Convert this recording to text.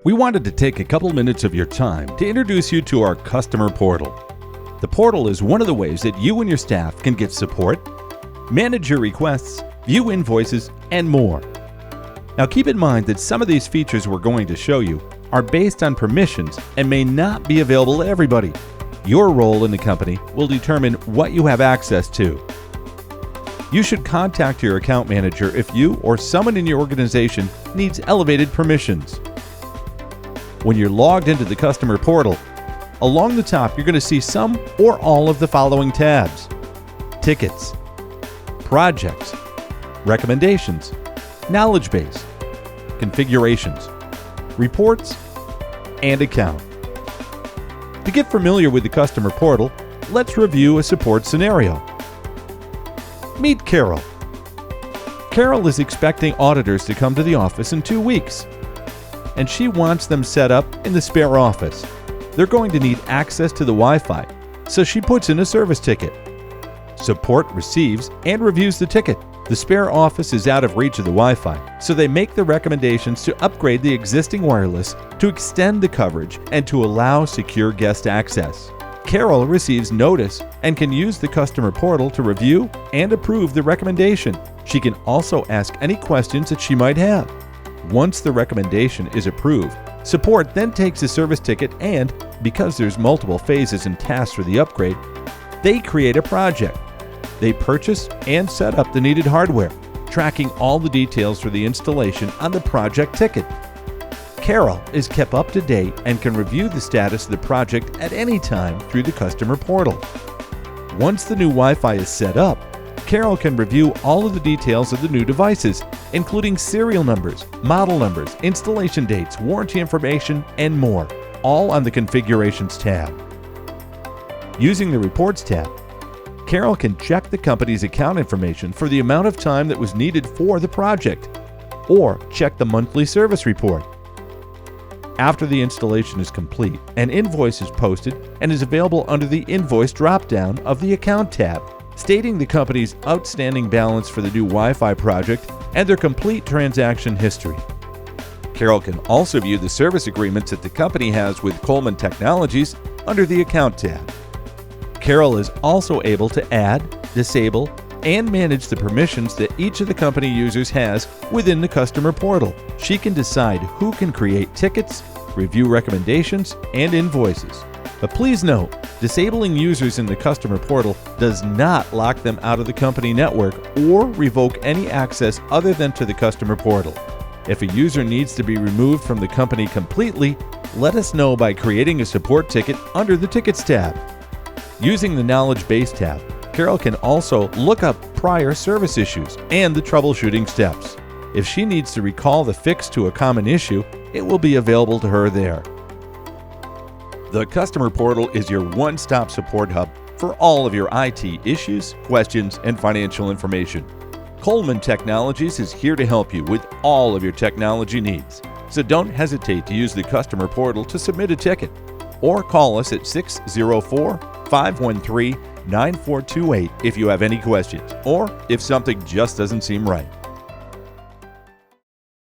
We wanted to take a couple minutes of your time to introduce you to our customer portal. The portal is one of the ways that you and your staff can get support, manage your requests, view invoices, and more. Now keep in mind that some of these features we're going to show you are based on permissions and may not be available to everybody. Your role in the company will determine what you have access to. You should contact your account manager if you or someone in your organization needs elevated permissions. When you're logged into the customer portal, along the top you're going to see some or all of the following tabs: tickets, projects, recommendations, knowledge base, configurations, reports, and account. To get familiar with the customer portal, let's review a support scenario. Meet Carol. Carol is expecting auditors to come to the office in 2 weeks, and she wants them set up in the spare office. They're going to need access to the Wi-Fi, so she puts in a service ticket. Support receives and reviews the ticket. The spare office is out of reach of the Wi-Fi, so they make the recommendations to upgrade the existing wireless to extend the coverage and to allow secure guest access. Carol receives notice and can use the customer portal to review and approve the recommendation. She can also ask any questions that she might have. Once the recommendation is approved, support then takes a service ticket and, because there's multiple phases and tasks for the upgrade, they create a project. They purchase and set up the needed hardware, tracking all the details for the installation on the project ticket. Carol is kept up to date and can review the status of the project at any time through the customer portal. Once the new Wi-Fi is set up, Carol can review all of the details of the new devices, including serial numbers, model numbers, installation dates, warranty information, and more, all on the Configurations tab. Using the Reports tab, Carol can check the company's account information for the amount of time that was needed for the project, or check the monthly service report. After the installation is complete, an invoice is posted and is available under the Invoice drop-down of the Account tab, stating the company's outstanding balance for the new Wi-Fi project and their complete transaction history. Carol can also view the service agreements that the company has with Coleman Technologies under the Account tab. Carol is also able to add, disable, and manage the permissions that each of the company users has within the customer portal. She can decide who can create tickets, review recommendations, and invoices. But please note, disabling users in the customer portal does not lock them out of the company network or revoke any access other than to the customer portal. If a user needs to be removed from the company completely, let us know by creating a support ticket under the Tickets tab. Using the Knowledge Base tab, Carol can also look up prior service issues and the troubleshooting steps. If she needs to recall the fix to a common issue, it will be available to her there. The customer portal is your one-stop support hub for all of your IT issues, questions, and financial information. Coleman Technologies is here to help you with all of your technology needs. So don't hesitate to use the customer portal to submit a ticket, or call us at 604-513-9428 if you have any questions, or if something just doesn't seem right.